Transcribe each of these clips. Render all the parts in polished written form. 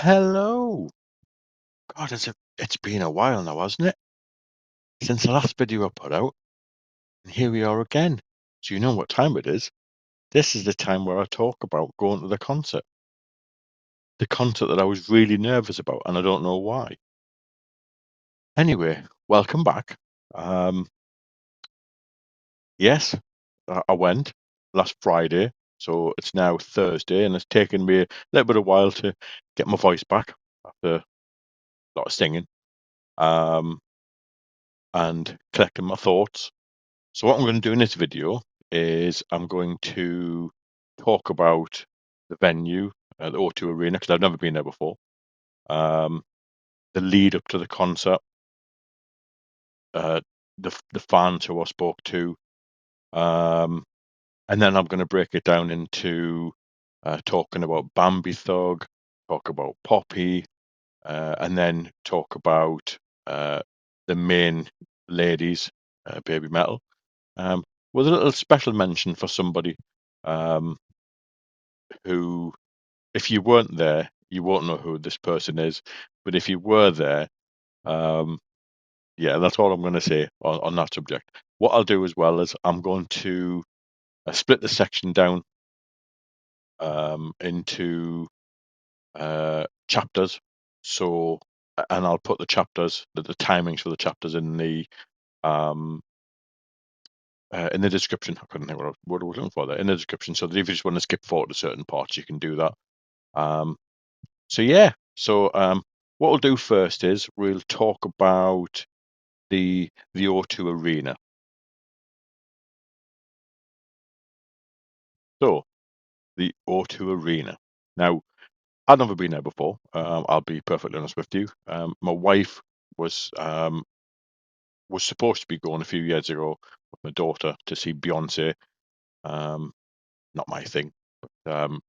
Hello. God, it's been a while now, hasn't it? Since the last video I put out, and here we are again. So you know what time it is. This is the time where I talk about going to the concert. The concert that I was really nervous about, and I don't know why. Anyway, welcome back. Um, yes, I went last Friday, so it's now Thursday, and it's taken me a little bit of while to get my voice back after a lot of singing, um, and collecting my thoughts. So what I'm going to do in this video is I'm going to talk about the venue, the O2 Arena, because I've never been there before. Um, the lead up to the concert, uh, the fans who I spoke to, um, and then I'm going to break it down into talking about Bambie Thug, talk about Poppy, and then talk about the main ladies, Baby Metal. With a little special mention for somebody um, who, if you weren't there, you won't know who this person is. But if you were there, um, yeah, that's all I'm going to say on that subject. What I'll do as well is I'm going to split the section down into chapters. So, and I'll put the chapters, the timings for the chapters um, in the description. I couldn't think what I was looking for there in the description. So that if you just want to skip forward to certain parts, you can do that. Um, so yeah, what we'll do first is we'll talk about the O2 Arena. So the O2 Arena. Now, I've never been there before. I'll be perfectly honest with you. My wife was um, was supposed to be going a few years ago with my daughter to see Beyonce. Um, Not my thing, um,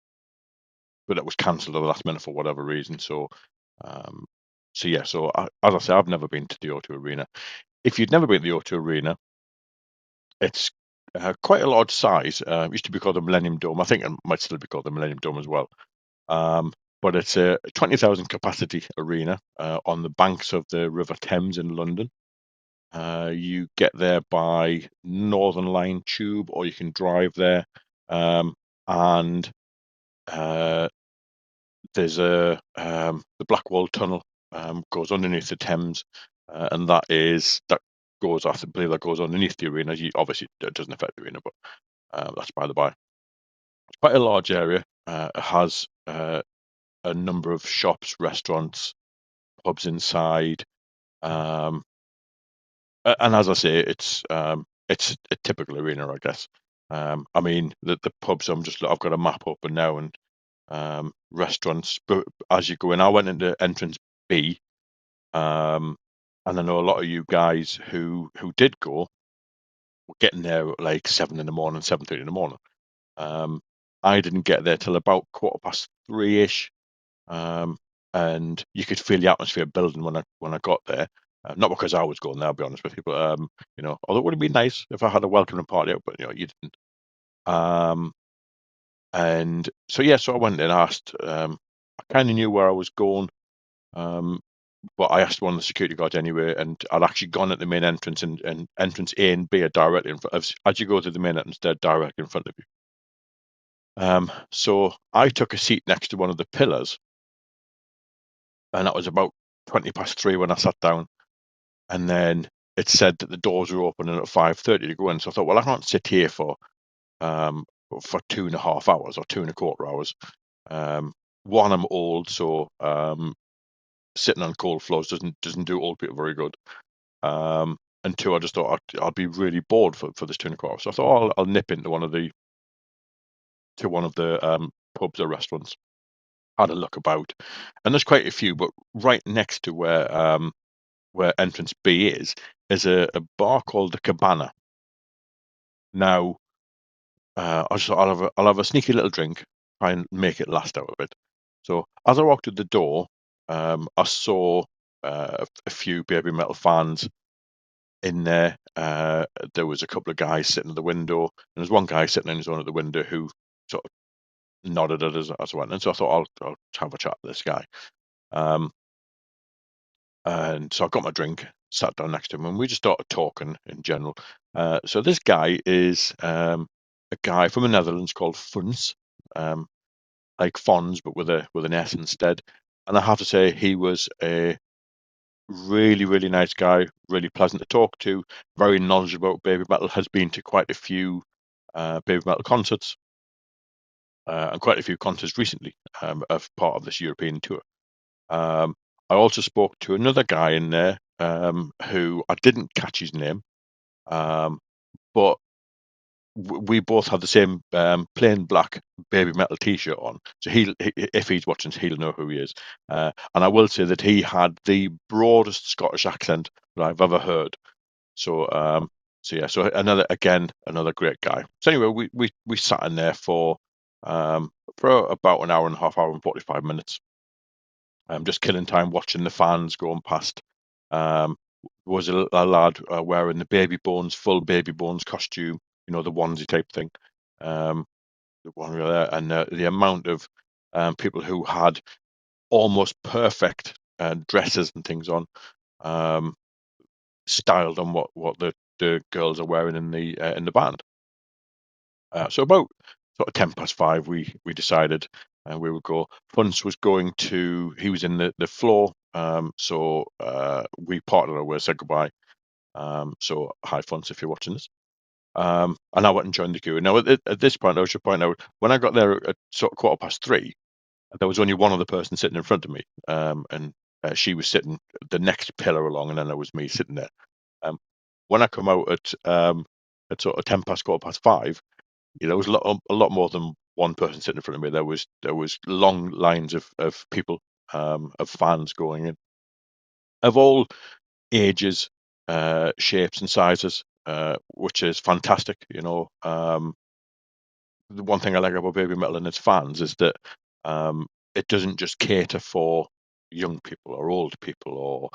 but it was cancelled at the last minute for whatever reason. Um, yeah. As I say, I've never been to the O2 Arena. If you'd never been to the O2 Arena, it's quite a large size. It used to be called the Millennium Dome. I think it might still be called the Millennium Dome as well. Um, but it's a 20,000 capacity arena on the banks of the River Thames in London. You get there by Northern Line tube, or you can drive there. And uh, there's the Blackwall Tunnel goes underneath the Thames, and that goes. I believe that goes underneath the arena. Obviously, it doesn't affect the arena, but that's by the by. It's quite a large area. It has a number of shops, restaurants, pubs inside, um, and as I say, it's a typical arena, I guess. I mean, the pubs. I've got a map open now, and restaurants. But as you go in, I went into entrance B, and I know a lot of you guys who did go were getting there at like 7 in the morning, 7:30 in the morning. Um, I didn't get there till about 3:15 ish, and you could feel the atmosphere building when I got there. Not because I was going there, I'll be honest with you, but although it would have been nice if I had a welcoming party out, but you didn't. Um, and so yeah, so I went and asked. I kind of knew where I was going, um, but I asked one of the security guards anyway, and I'd actually gone at the main entrance, and entrance A and B are directly in front. As you go to the main entrance, they're directly in front of you. So I took a seat next to one of the pillars, and that was about 3:20 when I sat down. And then it said that the doors were opening at 5:30 to go in. So I thought, well, I can't sit here um, for 2.5 hours or 2.25 hours. One, I'm old, so sitting on cold floors doesn't do old people very good. And two, I just thought I'd be really bored for this 2.25 hours. So I thought, I'll nip into one of the pubs or restaurants. Had a look about, and there's quite a few, but right next to where entrance B is a bar called the Cabana. Now, I'll have a sneaky little drink, try and make it last out of it. So as I walked through the door, I saw a few Baby Metal fans in there. There was a couple of guys sitting at the window, and there's one guy sitting on his own at the window who sort of nodded at us as I went. And so I thought I'll have a chat with this guy. And so I got my drink, sat down next to him, and we just started talking in general. So this guy is a guy from the Netherlands called Funs, um, like Fons, but with an S instead. And I have to say, he was a really, really nice guy, really pleasant to talk to, very knowledgeable about baby metal, has been to quite a few baby metal concerts and quite a few concerts recently as part of this European tour. Um, I also spoke to another guy in there who I didn't catch his name, but we both had the same plain black baby metal T-shirt on. So if he's watching, he'll know who he is. And I will say that he had the broadest Scottish accent that I've ever heard. So yeah, so another great guy. So anyway, we sat in there for about an hour and a half, hour and 45 minutes. Just killing time watching the fans going past. Um, was a lad wearing the full baby bones costume, the onesie type thing. Um, the one there, and the amount of people who had almost perfect dresses and things on, um, styled on what the girls are wearing in the band. So about sort of 5:10, we decided we would go. Funce was going to. He was in the floor, so we parted our ways, said goodbye. So hi, Funce, if you're watching this. And I went and joined the queue. Now at this point, I should point out when I got there at sort of 3:15, there was only one other person sitting in front of me, and she was sitting the next pillar along, and then there was me sitting there. Um, when I come out at sort of 5:10, 5, there was a lot more than one person sitting in front of me. There was long lines of people, of fans going in, of all ages, shapes and sizes, which is fantastic. The one thing I like about Baby Metal and its fans is that it doesn't just cater for young people or old people, or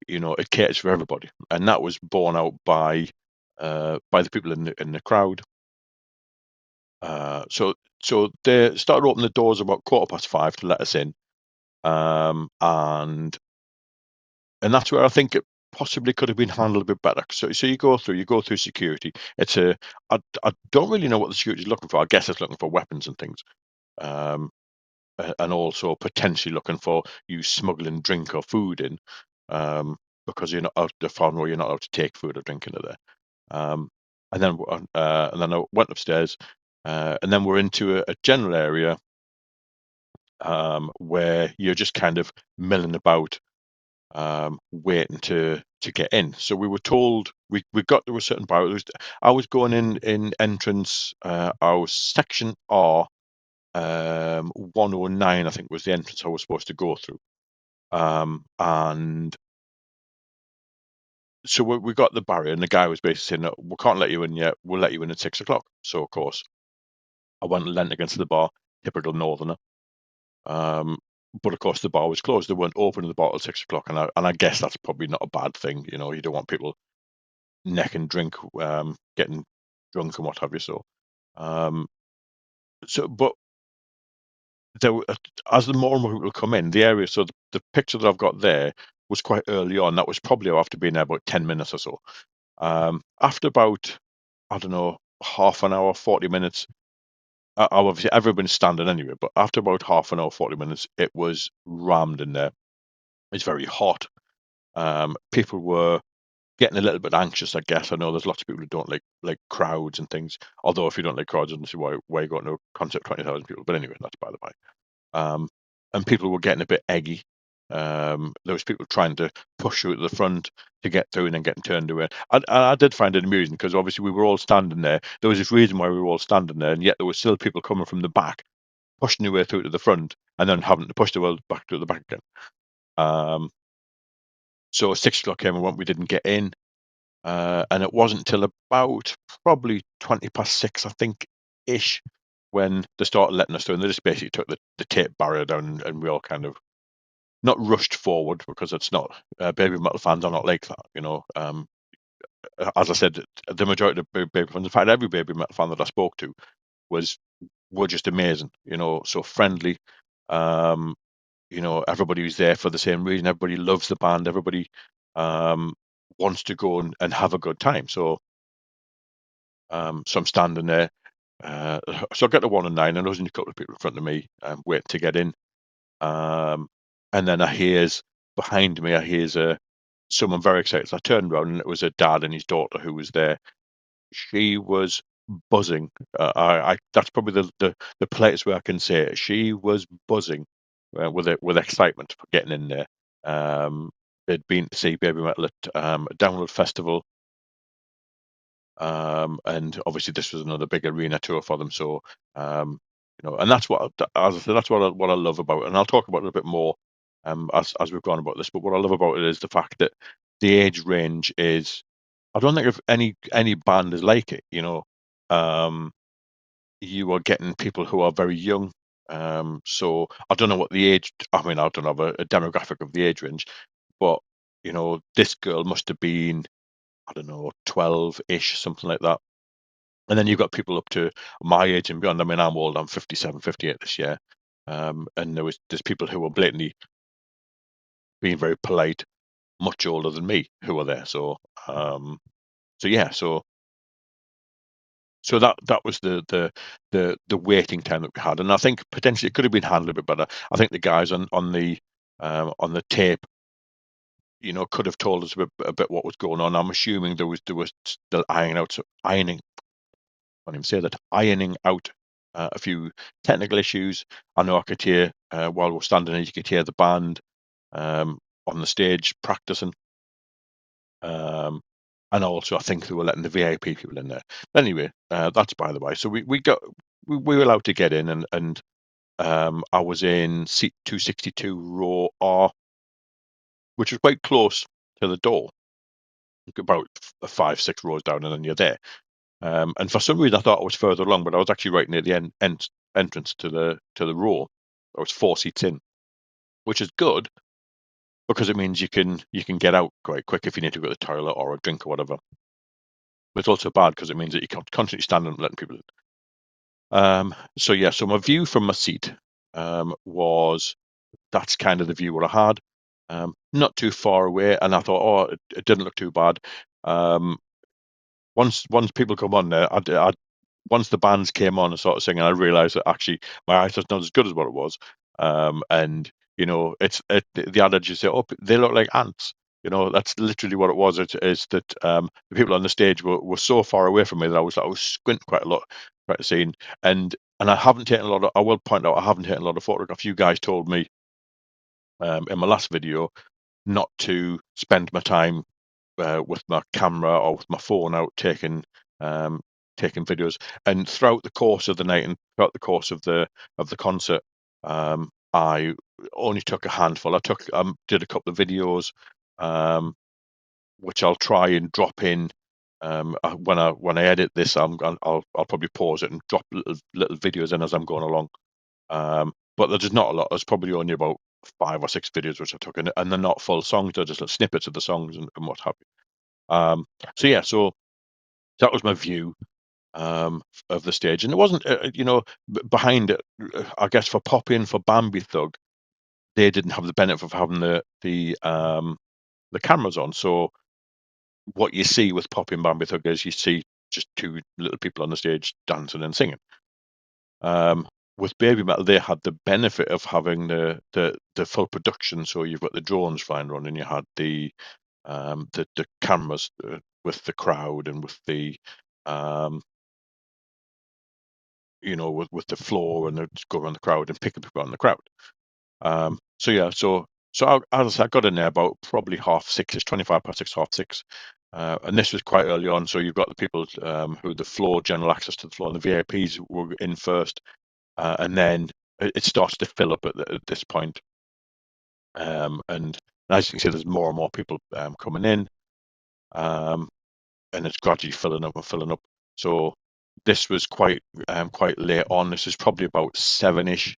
it caters for everybody, and that was borne out by the people in the crowd. So they started opening the doors about 5:15 to let us in, and that's where I think it possibly could have been handled a bit better. So you go through security. I don't really know what the security is looking for. I guess it's looking for weapons and things, um, and also potentially looking for you smuggling drink or food in, because you're not out the farm where you're not allowed to take food or drink into there. Um, and then I went upstairs, and then we're into a general area, where you're just kind of milling about, waiting to get in. So we were told we got to a certain bar. I was going in entrance. I was section R, 109, I think was the entrance I was supposed to go through. And so we got the barrier, and the guy was basically saying, "No, we can't let you in yet. We'll let you in at 6 o'clock." So of course, I went and leant against the bar, typical northerner. Um, but of course, the bar was closed. They weren't opening the bar till 6 o'clock, and I guess that's probably not a bad thing. You don't want people neck and drink, getting drunk and what have you. Um, but there, as the more and more people come in, the area. So the picture that I've got there was quite early on. That was probably after being there about 10 minutes or so. After about, I don't know, half an hour, 40 minutes. Obviously, everyone's standing anyway, but after about half an hour, 40 minutes, it was rammed in there. It's very hot. People were getting a little bit anxious, I guess. I know there's lots of people who don't like crowds and things. Although if you don't like crowds, I don't see why you got no concert 20,000 people. But anyway, that's by the by. Um, and people were getting a bit eggy. There was people trying to push you at the front to get through and then getting turned away. I did find it amusing because obviously we were all standing there. There was this reason why we were all standing there, and yet there were still people coming from the back, pushing their way through to the front, and then having to push the world back to the back again. So 6 o'clock came and went. We didn't get in. And it wasn't till about probably 6:20, I think, ish, when they started letting us through. And they just basically took the tape barrier down, and we all kind of not rushed forward, because it's not, baby metal fans are not like that. As I said, the majority of baby fans, in fact, every baby metal fan that I spoke to were just amazing. So friendly. everybody was there for the same reason. Everybody loves the band. Everybody wants to go and have a good time. So I'm standing there. So I get to 1 and 9, and there's only a couple of people in front of me waiting to get in. And then behind me, I hears someone very excited. So I turned around, and it was a dad and his daughter who was there. She was buzzing. That's probably the place where I can say it. She was buzzing with excitement for getting in there. They'd been to see BabyMetal at a Download Festival, and obviously this was another big arena tour for them. So and that's what, as I said, that's what I love about it. And I'll talk about it a bit more as we've gone about this. But what I love about it is the fact that the age range is, I don't think if any band is like it. Um, you are getting people who are very young. So I don't know what the age. I mean, I don't have a demographic of the age range, but this girl must have been, I don't know, 12-ish, something like that. And then you've got people up to my age and beyond. I mean, I'm old. I'm 57, 58 this year. And there's people who were blatantly being very polite, much older than me, who were there. So yeah, so that was the waiting time that we had, and I think potentially it could have been handled a bit better. I think the guys on the tape, could have told us a bit what was going on. I'm assuming there was still ironing. I can't even say that, ironing out a few technical issues. I know I could hear while we're standing there, you could hear the band on the stage practicing. And also, I think they were letting the VIP people in there. Anyway, that's by the way. So we were allowed to get in, and I was in seat 262, row R, which was quite close to the door, about 5, 6 rows down, and then you're there. And for some reason, I thought I was further along, but I was actually right near the entrance to the row. I was 4 seats in, which is good because it means you can get out quite quick if you need to go to the toilet or a drink or whatever. But it's also bad because it means that you can't constantly stand and letting people in. So yeah, so my view from my seat was, that's kind of the view what I had. Not too far away, and I thought, oh, it didn't look too bad. Once people come on there, once the bands came on and started singing, I realised that actually my eyes not as good as what it was. And the adage you say, oh, they look like ants. That's literally what it was. It's that the people on the stage were so far away from me that I was squinting quite a lot, trying to see. And I haven't taken a lot of. I will point out I haven't taken a lot of photographs. You guys told me in my last video not to spend my time with my camera or with my phone out taking videos. And throughout the course of the night and throughout the course of the concert, I only took a handful. I did a couple of videos, which I'll try and drop in when I edit this. I'll probably pause it and drop little videos in as I'm going along. But there's not a lot. There's probably only about 5 or 6 videos which I took in, and they're not full songs. They're just snippets of the songs and what have you. So yeah, so that was my view of the stage, and it wasn't, behind it. I guess for Poppy and for Bambie Thug, they didn't have the benefit of having the cameras on. So what you see with Poppy and Bambie Thug is you see just two little people on the stage dancing and singing. With BabyMetal, they had the benefit of having the full production. So you've got the drones flying around, and you had the cameras with the crowd and with the with the floor, and they'd go around the crowd and pick up people on the crowd. So yeah, so as I said, I got in there about probably 6:30, it's 6:25, 6:30. And this was quite early on, so you've got the people who the floor, general access to the floor, and the VIPs were in first, and then it starts to fill up at this point. And as you can see, there's more and more people coming in, and it's gradually filling up and filling up. So this was quite late on. This is probably about 7-ish.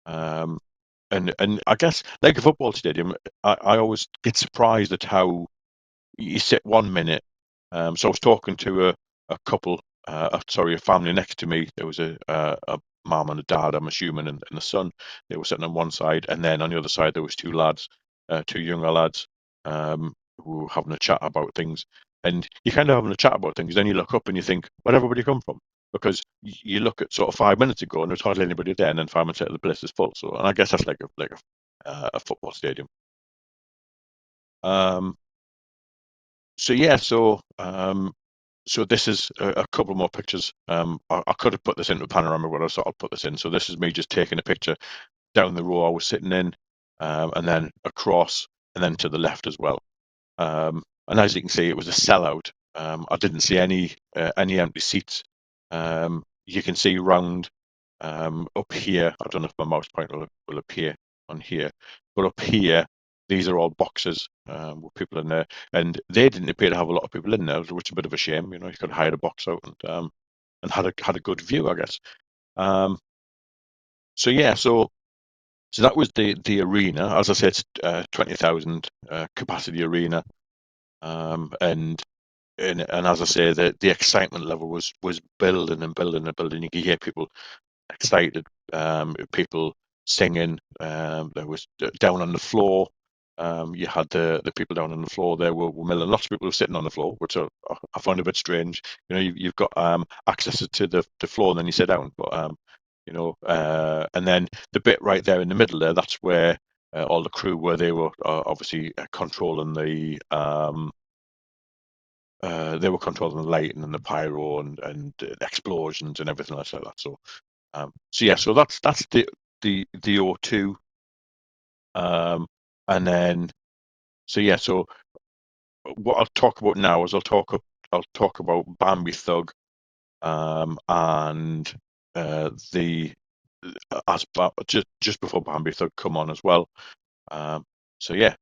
And I guess, like a football stadium, I always get surprised at how you sit 1 minute. So I was talking to a couple, a family next to me. There was a mum and a dad, I'm assuming, and a son. They were sitting on one side, and then on the other side there was two lads, two younger lads, who were having a chat about things. And you kind of having a chat about things, then you look up and you think, where'd everybody come from? Because you look at sort of 5 minutes ago and there's hardly anybody there, and then 5 minutes later the place is full. So, and I guess that's like a football stadium. Um, so yeah, so this is a couple more pictures. I could have put this into a panorama, but I thought I'll put this in. So this is me just taking a picture down the row I was sitting in, and then across, and then to the left as well. And as you can see, it was a sellout. I didn't see any empty seats. You can see round up here. I don't know if my mouse pointer will appear on here, but up here, these are all boxes with people in there, and they didn't appear to have a lot of people in there, which is a bit of a shame. You know, you could hire a box out and had a good view, I guess. Um, so yeah, so that was the arena. As I said, it's 20,000 capacity arena, and and as I say, the excitement level was building and building and building. You could hear people excited, people singing. There was down on the floor. You had the people down on the floor there were milling. Lots of people were sitting on the floor, which I find a bit strange. You know, you've got access to the floor and then you sit down. But and then the bit right there in the middle there, that's where all the crew were. They were obviously controlling they were controlling the lighting and the pyro and explosions and everything like that. So yeah, so that's the O2, and then so yeah, so what I'll talk about now is I'll talk about Bambie Thug, and the as just before Bambie Thug come on as well. So yeah,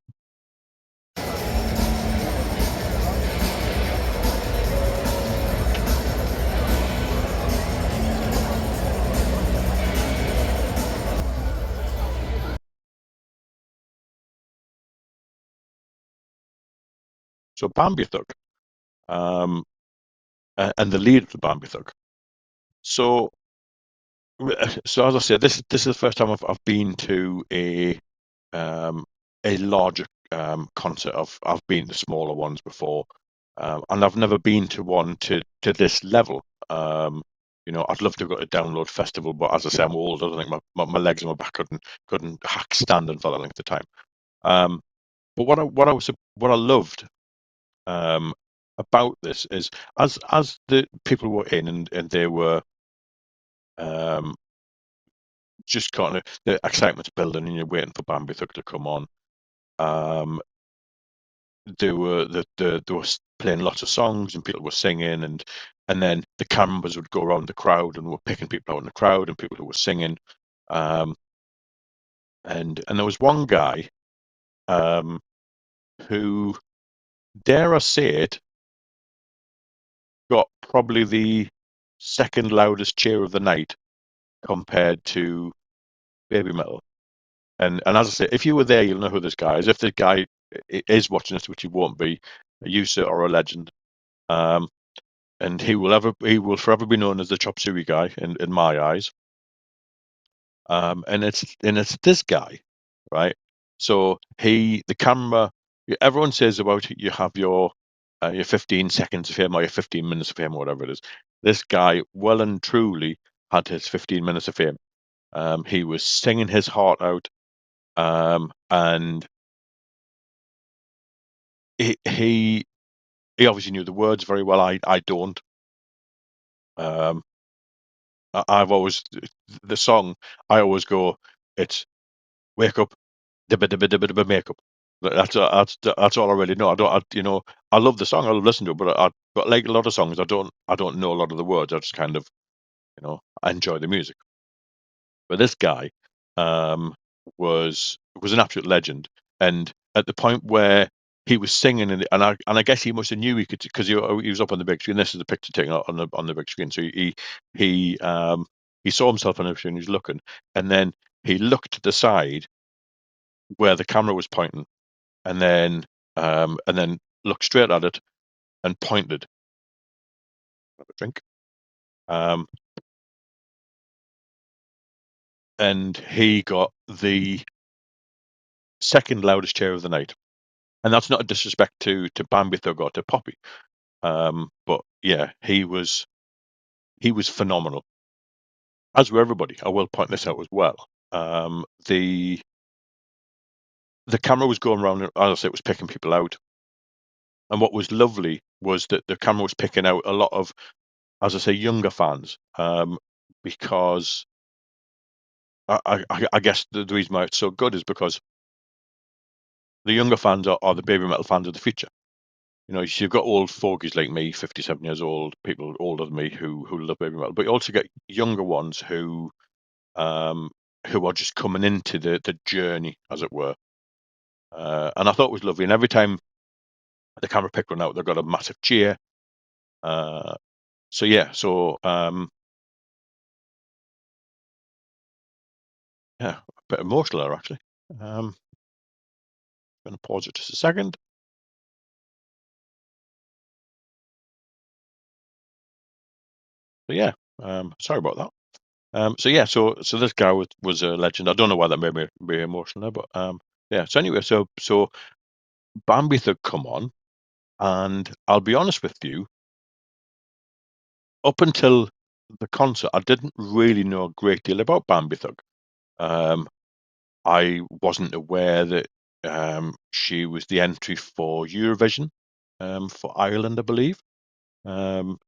so Bambie Thug, um, and the lead of the Bambie Thug. So so as I said, this is the first time I've been to um, a larger concert. I've been to smaller ones before, and I've never been to one to this level. I'd love to go to Download Festival, but as I say, I'm old. I don't think my legs and my back couldn't hack standing for that length of time. Um, but what I loved about this is as the people were in and they were just kind of the excitement's building and you're waiting for Bambie Thug to come on. Um, they were playing lots of songs and people were singing and then the cameras would go around the crowd and were picking people out in the crowd and people who were singing. Um, and there was one guy who, dare I say it, got probably the second loudest cheer of the night compared to Babymetal. And as I say, if you were there, you'll know who this guy is. If the guy is watching this, which he won't be, a user or a legend, um, and he will forever be known as the chop suey guy in my eyes. And it's this guy, right? So the camera, everyone says about you have your 15 seconds of fame or your 15 minutes of fame or whatever it is. This guy, well and truly, had his 15 minutes of fame. He was singing his heart out, and he obviously knew the words very well. I don't. Um, I've always the song. I always go. It's wake up, dibba dibba dibba dibba makeup. That's all I really know. I don't. I love the song. I love listening to it, but like a lot of songs, I don't know a lot of the words. I just kind of I enjoy the music. But this guy um, was an absolute legend, and at the point where he was singing, and I guess he must have knew he could because he was up on the big screen. This is the picture taken on the big screen. So he saw himself on the screen. He's looking, and then he looked to the side where the camera was pointing, and then looked straight at it and pointed. Have a drink. Um, and he got the second loudest cheer of the night. And that's not a disrespect to Bambie Thug or to Poppy, but yeah, he was phenomenal. As were everybody. I will point this out as well. The camera was going around, as I say, it was picking people out. And what was lovely was that the camera was picking out a lot of, as I say, younger fans, because I guess the reason why it's so good is because the younger fans are the baby metal fans of the future. You know, you've got old fogies like me, 57 years old, people older than me who love baby metal, but you also get younger ones um, who are just coming into the journey, as it were. And I thought it was lovely. And every time the camera picked one out, they got a massive cheer. So yeah, yeah, a bit emotional there actually. Going to pause it just a second. So yeah, sorry about that. So yeah, so this guy was a legend. I don't know why that made me very emotional, but yeah. So anyway, so Bambie Thug come on, and I'll be honest with you, up until the concert, I didn't really know a great deal about Bambie Thug. Um, I wasn't aware that she was the entry for Eurovision for Ireland, I believe.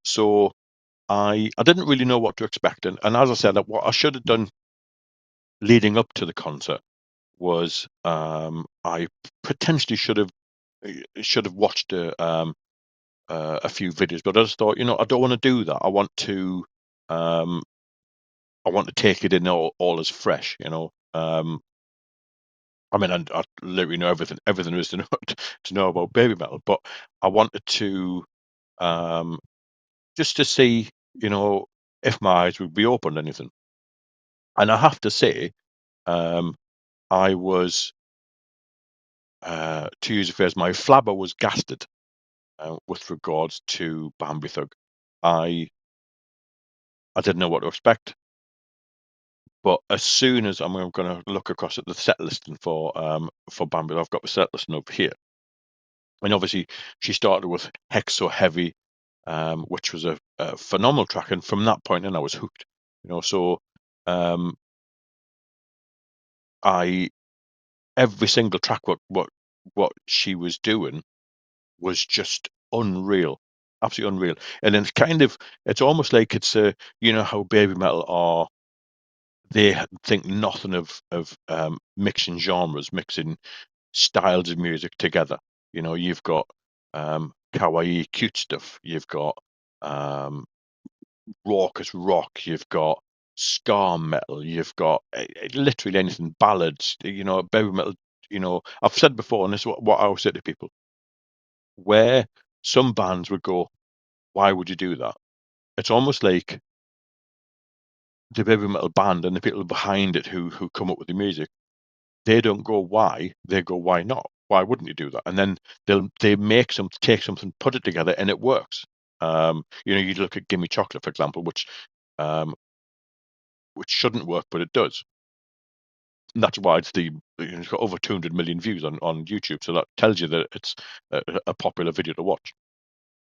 So I didn't really know what to expect, and as I said, what I should have done leading up to the concert was I potentially should have watched a few videos, but I just thought, I don't want to do that. Um, I want to take it in all as fresh, I mean, I literally know everything there is to know to know about baby metal, but I wanted to um, just to see, if my eyes would be open to anything. And I have to say, um, I was, to use a phrase, my flabber was gasted with regards to Bambie Thug. I I didn't know what to expect, but as soon as I'm going to look across at the set listing for Bambie, I've got the set listing over here, and obviously she started with Hex So Heavy, which was a phenomenal track, and from that point on, I was hooked. So um, I every single track what she was doing was just unreal, absolutely unreal. And then it's almost like how baby metal are. They think nothing of mixing genres, mixing styles of music together. You've got kawaii, cute stuff. You've got um, raucous rock. You've got ska metal. You've got literally anything, ballads. Baby metal. I've said before, and this is what I always say to people: where some bands would go, "Why would you do that?" It's almost like the baby metal band and the people behind it who come up with the music. They don't go why, they go why not? Why wouldn't you do that? And then they take something, put it together, and it works. You look at Gimme Chocolate, for example, um, which shouldn't work, but it does. And that's why it's got over 200 million views on YouTube. So that tells you that it's a popular video to watch.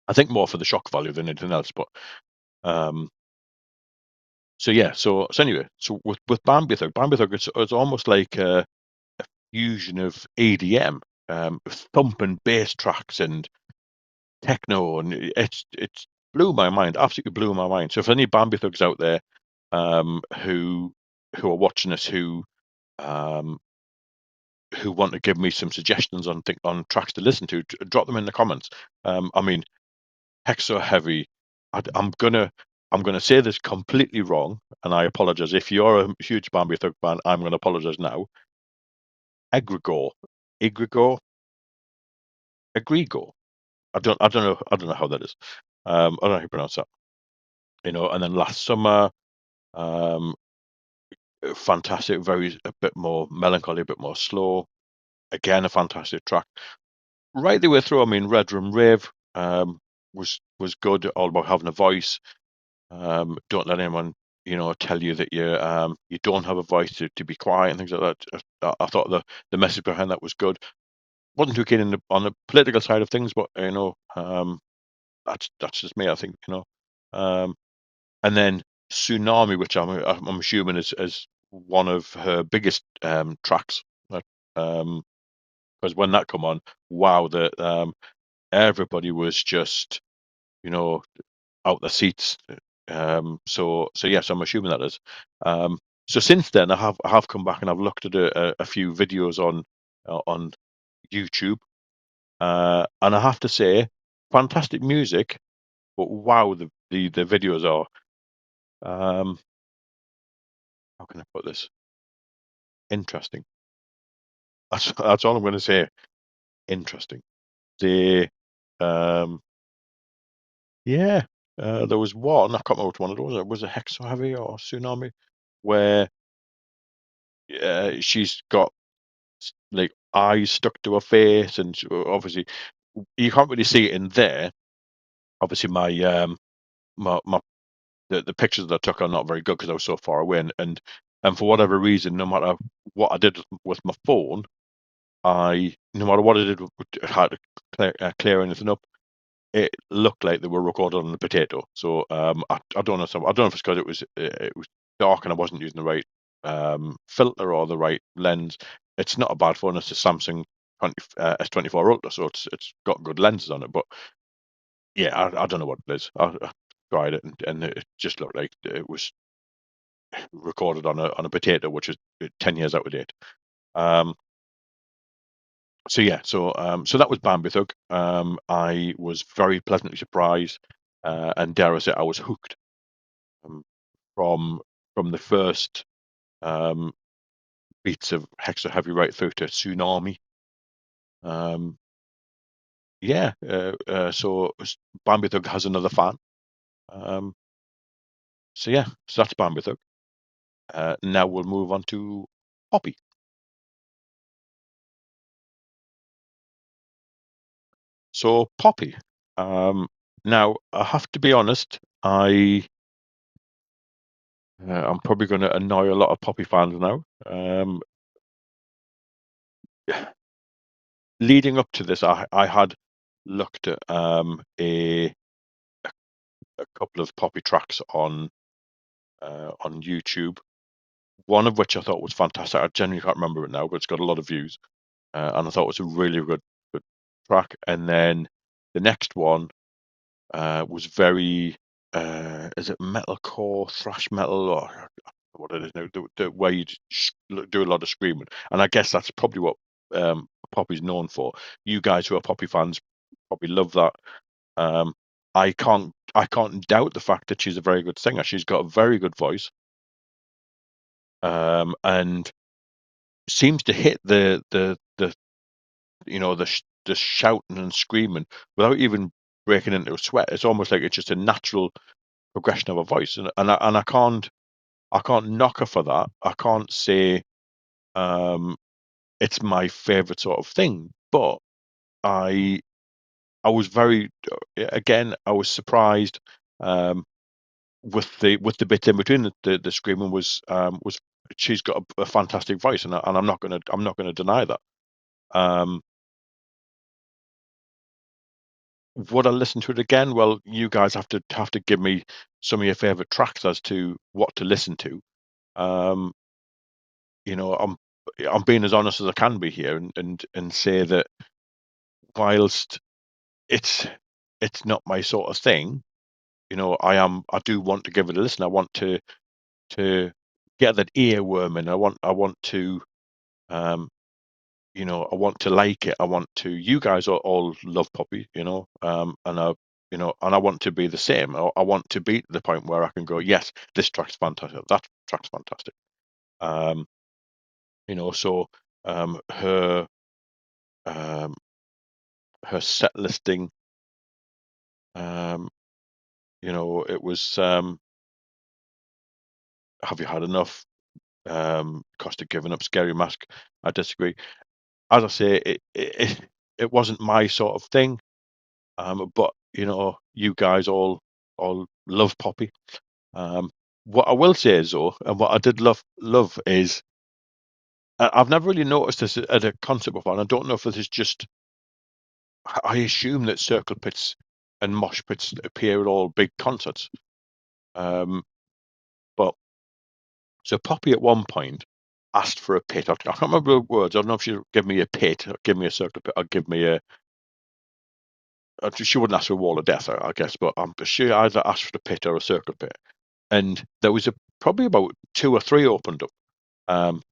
I think more for the shock value than anything else. But um, so yeah, so anyway, so with Bambie Thug, it's almost like fusion of EDM, thumping bass tracks and techno, and it's blew my mind, absolutely blew my mind. So if any Bambie Thugs out there who are watching this um, who want to give me some suggestions on tracks to listen to, drop them in the comments. I mean, Hexo Heavy. I'm gonna say this completely wrong, and I apologize. If you're a huge Bambie Thug fan, I'm gonna apologize now. Egregore, Egregore, Egregore. I don't know how that is. I don't know how you pronounce that. And then Last Summer, um, fantastic, a bit more melancholy, a bit more slow. Again, a fantastic track. Right the way through, I mean, Red Room Rave was good, all about having a voice. Don't let anyone tell you that you don't have a voice to be quiet and things like that. I thought the message behind that was good. Wasn't too keen on the political side of things, but that's just me, I think. Um, and then Tsunami, which I'm assuming is one of her biggest tracks. Um, because when that come on, wow, everybody was just you know out their seats. So yes, I'm assuming that is. Um, so since then, I have come back and I've looked at a few videos on YouTube, and I have to say, fantastic music, but wow, the videos are. Um, how can I put this? Interesting. That's all I'm going to say. Interesting. They, um, yeah. There was one, I can't remember which one it was. It was a Hexo Heavy or Tsunami, where she's got like eyes stuck to her face, and obviously you can't really see it in there. Obviously, my the pictures that I took are not very good because I was so far away, and for whatever reason, no matter what I did with my phone, no matter what I did, had to clear anything up. It looked like they were recorded on the potato. So I don't know. I don't know if it's because it was dark and I wasn't using the right filter or the right lens. It's not a bad phone. It's a Samsung S24 Ultra, so it's got good lenses on it. But yeah, I don't know what it is. I tried it and it just looked like it was recorded on a potato, which is 10 years out of date. Um, so yeah, so that was Bambie Thug. I was very pleasantly surprised, and dare I say, I was hooked um, from the first um, beats of Hexa Heavy right through to Tsunami. Um, yeah, Bambie Thug has another fan. Um, so yeah, so that's Bambie Thug. Now we'll move on to Poppy. So Poppy. Now I have to be honest. I'm probably going to annoy a lot of Poppy fans now. Leading up to this, I had looked at a couple of Poppy tracks on YouTube. One of which I thought was fantastic. I genuinely can't remember it now, but it's got a lot of views, and I thought it was a really good track. And then the next one was very is it metalcore, thrash metal, or I don't know what it is now? The way you do a lot of screaming, and I guess that's probably what Poppy's known for. You guys who are Poppy fans probably love that. Um, I can't doubt the fact that she's a very good singer. She's got a very good voice, and seems to hit the shouting and screaming without even breaking into a sweat. It's almost like it's just a natural progression of a voice, and I can't knock her for that. I can't say it's my favorite sort of thing, but I I was very again I was surprised with the bit in between the screaming was she's got a fantastic voice, and I'm not gonna deny that. Um, would I listen to it again? Well, you guys have to give me some of your favorite tracks as to what to listen to. Um, I'm being as honest as I can be here, and say that whilst it's it's not my sort of thing, I do want to give it a listen. I want to get that earworm in. I want to um I want to like it. I want to. You guys all love Poppy, and I want to be the same. I want to be at the point where I can go, yes, this track's fantastic. That track's fantastic. Um, so um, her um, her set listing, um, it was have you had enough? Cost of giving up, scary mask. I disagree. As I say, it wasn't my sort of thing. But you guys all love Poppy. What I will say is though, and what I did love is I've never really noticed this at a concert before, and I don't know if this is just. I assume that circle pits and mosh pits appear at all big concerts. Um, but so Poppy at one point asked for a pit. I can't remember the words. I don't know if she'd give me a pit, or give me a circle pit, or give me a. She wouldn't ask for a wall of death, I guess, but she either asked for a pit or a circle pit. And there was probably about two or three opened up. Um,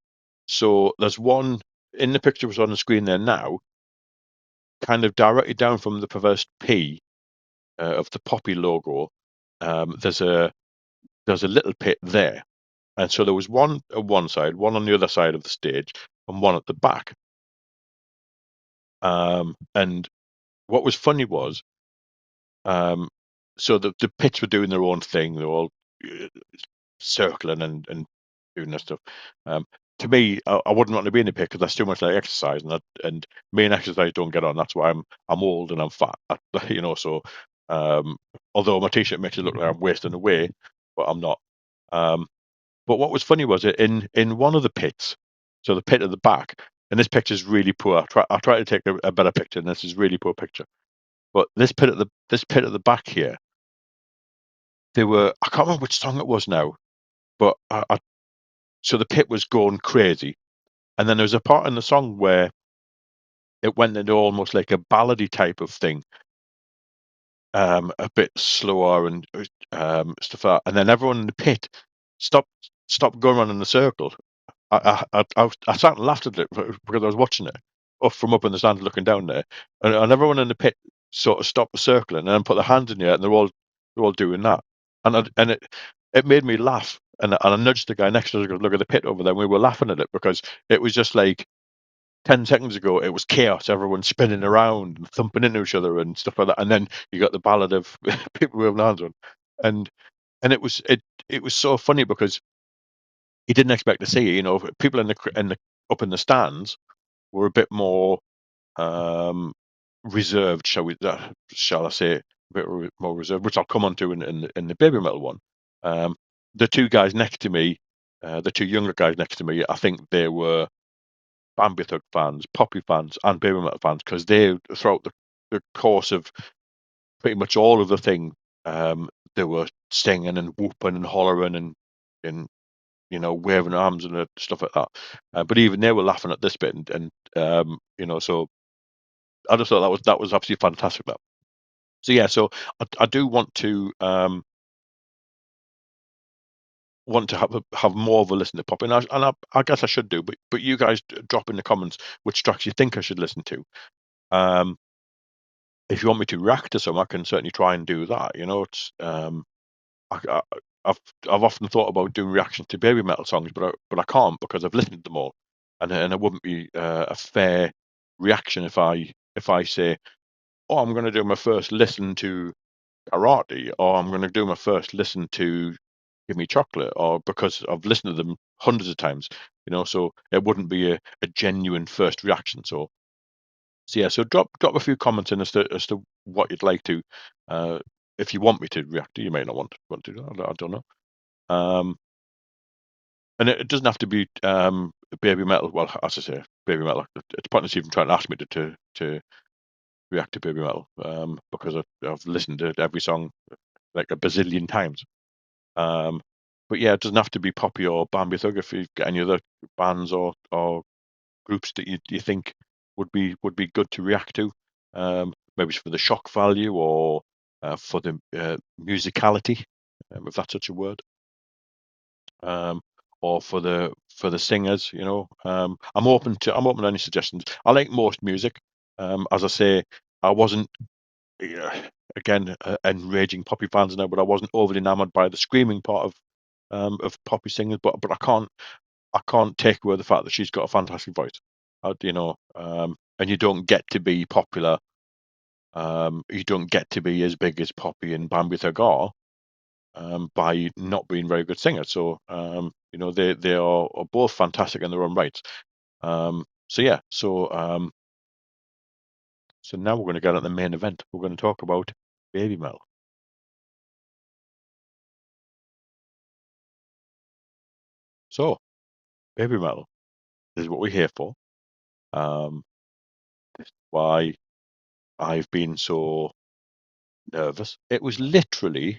so there's one in the picture was on the screen there now, kind of directly down from the perverse P of the Poppy logo. There's a little pit there, and so there was one on one side, one on the other side of the stage, and one at the back. And what was funny was, um, so the pits were doing their own thing. They were all uh, circling and doing that stuff. Um, to me, I wouldn't want to be in a pit because that's too much like exercise, and me and exercise don't get on. That's why I'm old and I'm fat. So um, although my t-shirt makes it look like I'm wasting away, but I'm not. Um, but what was funny was it in one of the pits, so the pit at the back, and this picture's really poor. I try to take a better picture, and this is really poor picture. But this pit at the back here, they were I can't remember which song it was now, but so the pit was going crazy, and then there was a part in the song where it went into almost like a ballady type of thing, a bit slower and stuff like that. And then everyone in the pit stopped stopped going around in a circle. I sat and laughed at it because I was watching it up in the stand looking down there, and everyone in the pit sort of stopped circling and then put their hands in the air, and they're all doing that, and it made me laugh, and I nudged the guy next to us, look at the pit over there, and we were laughing at it because it was just like 10 seconds ago it was chaos, everyone spinning around and thumping into each other and stuff like that, and then you got the ballad of people waving hands on, and it was so funny because he didn't expect to see it. People in the up in the stands were a bit more um, reserved, shall I say, a bit more reserved, which I'll come on to in the Baby Metal one. Um, the two guys next to me, the two younger guys next to me, I think they were Bambie Thug fans, Poppy fans, and Baby Metal fans because they throughout the course of pretty much all of the thing, they were singing and whooping and hollering and waving arms and stuff like that. But even they were laughing at this bit, so I just thought that was absolutely fantastic. That. So yeah, so I do want to have more of a listen to pop, and I guess I should do, but you guys drop in the comments which tracks you think I should listen to. Um, if you want me to react to some, I can certainly try and do that. It's I, I, I've often thought about doing reactions to baby metal songs, but I can't because I've listened to them all, and it wouldn't be a fair reaction if I say, oh, I'm going to do my first listen to Karate, or I'm going to do my first listen to Give Me Chocolate, or because I've listened to them hundreds of times, so it wouldn't be a genuine first reaction. So yeah, so drop a few comments in as to what you'd like to. Uh, if you want me to react, you may not want to. I don't know. Um, and it doesn't have to be baby metal. Well, as I say, baby metal. It's pointless even trying to ask me to react to baby metal because I've listened to every song like a bazillion times. Um, but yeah, it doesn't have to be Poppy or Bambie Thug. If you've got any other bands or groups that you think would be good to react to, maybe it's for the shock value or for the musicality, if that's such a word, um, or for the singers. I'm open to any suggestions. I like most music. As I say, I wasn't again enraging Poppy fans now, but I wasn't overly enamored by the screaming part of Poppy singers. But I can't take away the fact that she's got a fantastic voice. And you don't get to be popular. You don't get to be as big as Poppy and Bambie Thug are by not being very good singers. So they are both fantastic in their own rights. So yeah, so now we're going to get at the main event. We're going to talk about Baby Metal. So, Baby Metal, this is what we're here for. This is why I've been so nervous. It was literally,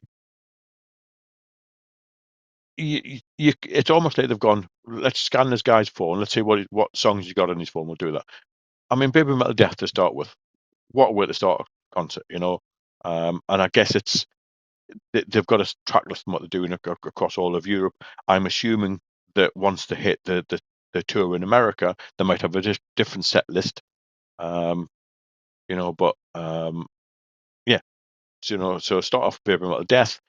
it's almost like they've gone, let's scan this guy's phone, let's see what songs he's got on his phone, we'll do that. I mean, Baby Metal Death to start with. What a way to start a concert, you know? And I guess they've got a track list on what they're doing across all of Europe. I'm assuming that once they hit the tour in America, they might have a different set list. You know, but yeah, so, you know, so start off with Baby Metal Death.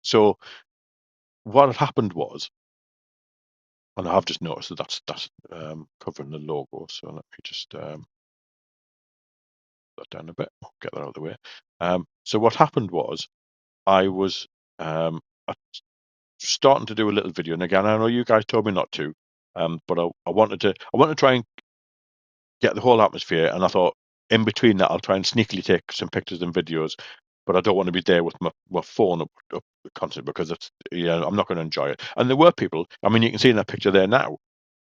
So what had happened was, and I've just noticed that that's covering the logo. So let me just that down a bit. I'll get that out of the way. So what happened was, I was starting to do a little video, and again, I know you guys told me not to, but I wanted to try and get the whole atmosphere, and I thought in between that I'll try and sneakily take some pictures and videos, but I don't want to be there with my phone up the concert because I'm not going to enjoy it. And there were people. I mean, you can see in that picture there now.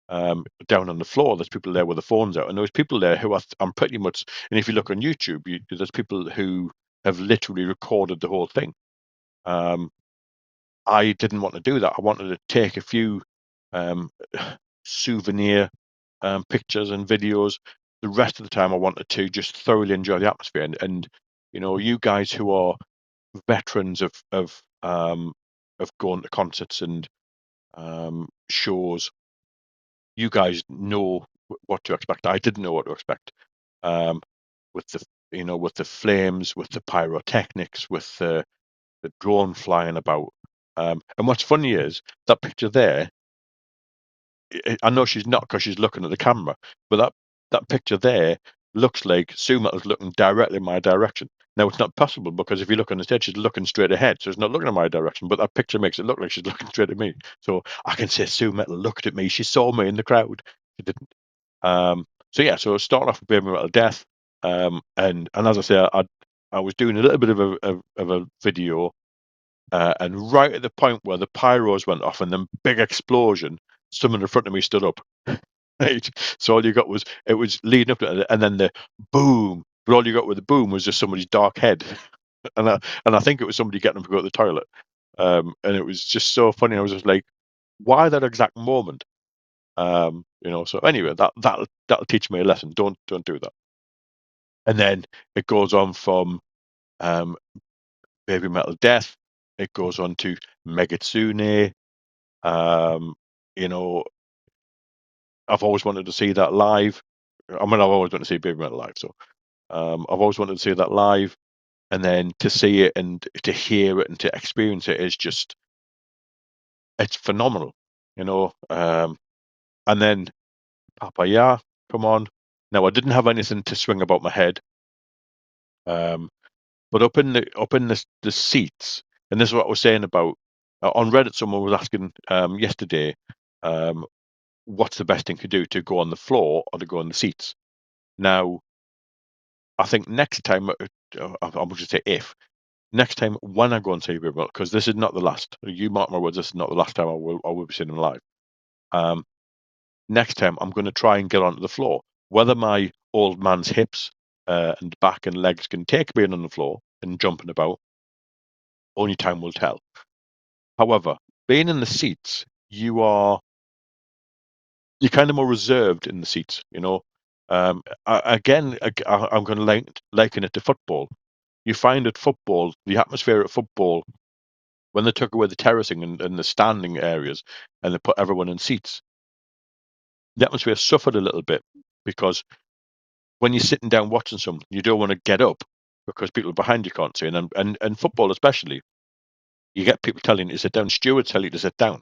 Down on the floor, there's people there with the phones out, and there's people there who I'm pretty much. And if you look on YouTube, there's people who have literally recorded the whole thing. I didn't want to do that. I wanted to take a few um, souvenir pictures and videos. The rest of the time, I wanted to just thoroughly enjoy the atmosphere. And you know, you guys who are veterans of going to concerts and shows, you guys know what to expect. I didn't know what to expect. With the flames, with the pyrotechnics, with the drone flying about. And what's funny is that picture there. I know she's not because she's looking at the camera, but that picture there looks like Sue Metal's looking directly in my direction. Now it's not possible because if you look on the stage, she's looking straight ahead, so she's not looking in my direction. But that picture makes it look like she's looking straight at me. So I can say Sue Metal looked at me. She saw me in the crowd. She didn't. So yeah, so start off with Baby Metal Death, and as I say, I was doing a little bit of a video, and right at the point where the pyros went off and then big explosion, someone in front of me stood up. Right, so all you got was it was leading up to it, and then the boom. But all you got with the boom was just somebody's dark head, and I think it was somebody getting them to go to the toilet. And it was just so funny. I was just like, why that exact moment? You know. So anyway, that'll teach me a lesson. Don't do that. And then it goes on from um, Baby Metal Death. It goes on to Megitsune. Um, you know, I've always wanted to see that live. I mean, I've always wanted to see Baby Metal live. So I've always wanted to see that live, and then to see it and to hear it and to experience it is just it's phenomenal. You know. And then Papaya, come on. Now I didn't have anything to swing about my head. But up in the seats, and this is what I was saying about on Reddit. Someone was asking yesterday, what's the best thing to do, to go on the floor or to go on the seats? Now, I think next time, I'm going to say if next time when I go and see Babymetal, because this is not the last. You mark my words, this is not the last time I will be seeing them live. Next time I'm going to try and get onto the floor. Whether my old man's hips and back and legs can take being on the floor and jumping about, only time will tell. However, being in the seats, you're kind of more reserved in the seats. You know, again, I'm going to liken it to football. You find at football, the atmosphere at football, when they took away the terracing and the standing areas, and they put everyone in seats, the atmosphere suffered a little bit because when you're sitting down watching something, you don't want to get up because people behind you can't see. And football especially, you get people telling you to sit down. Stewards tell you to sit down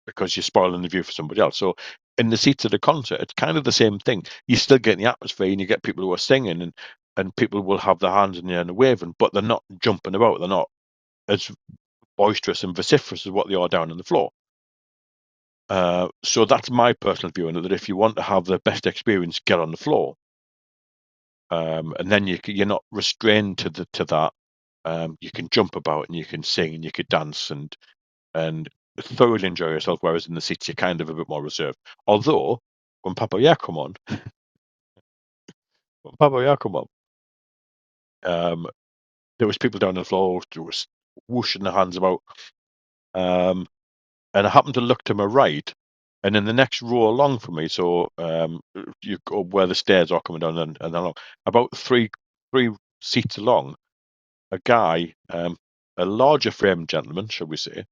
because you're spoiling the view for somebody else. So in the seats of the concert, it's kind of the same thing. You still get the atmosphere, and you get people who are singing, and people will have their hands in the air and waving, but they're not jumping about. They're not as boisterous and vociferous as what they are down on the floor. So that's my personal view on it, that if you want to have the best experience, get on the floor. And then you're not restrained to that. You can jump about and you can sing and you could dance and thoroughly enjoy yourself, whereas in the seats you're kind of a bit more reserved. Although when Papa come on, when Papa come on, um, there was people down on the floor, there was whooshing their hands about, and I happened to look to my right, and in the next row along from me, so you go where the stairs are coming down and along, about three seats along, a guy, a larger framed gentleman, shall we say,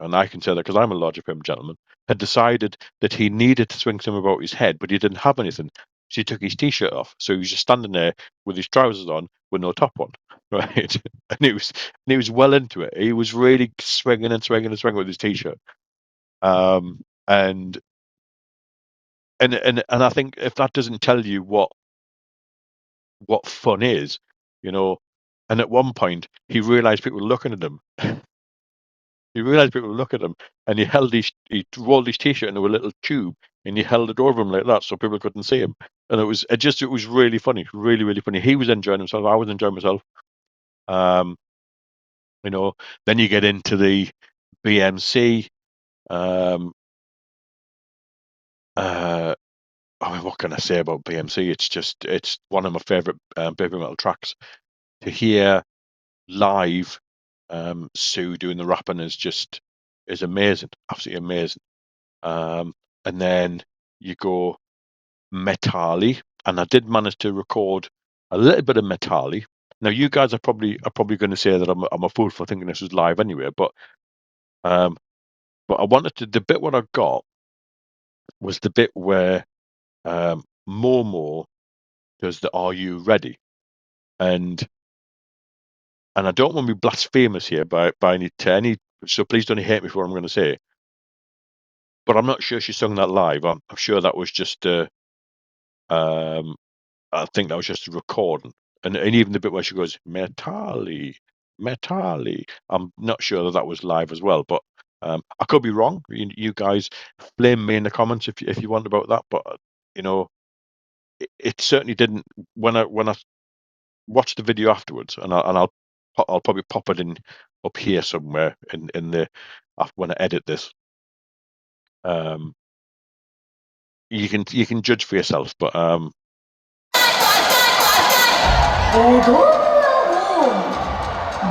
and I can say that because I'm a larger framed gentleman, had decided that he needed to swing something about his head, but he didn't have anything. So he took his t-shirt off. So he was just standing there with his trousers on with no top on. Right. And he was well into it. He was really swinging and swinging and swinging with his t-shirt. Um and and I think if that doesn't tell you what fun is, you know, and at one point he realized people were looking at him. He realized people were looking at him, and he rolled his t-shirt into a little tube, and he held it over him like that so people couldn't see him. And it was really funny, really, really funny. He was enjoying himself. I was enjoying myself. Um, you know, then you get into the BMC. Um, uh, I mean, what can I say about BMC? It's one of my favorite baby metal tracks. To hear live, Sue doing the rapping is amazing, absolutely amazing. And then you go Metali, and I did manage to record a little bit of Metali. Now you guys are probably going to say that I'm a fool for thinking this was live anyway, um, but I wanted to, the bit what I got was the bit where Momo does the "Are you ready?" and I don't want to be blasphemous here by any, so please don't hate me for what I'm going to say, but I'm not sure she sung that live. I'm sure that was just um I think that was just a recording. And even the bit where she goes, Metali, Metali. I'm not sure that was live as well, but I could be wrong. You guys flame me in the comments if you want about that. But you know, it certainly didn't. When I watched the video afterwards, I'll probably pop it in up here somewhere in the when I edit this. You can judge for yourself, but 踊るわも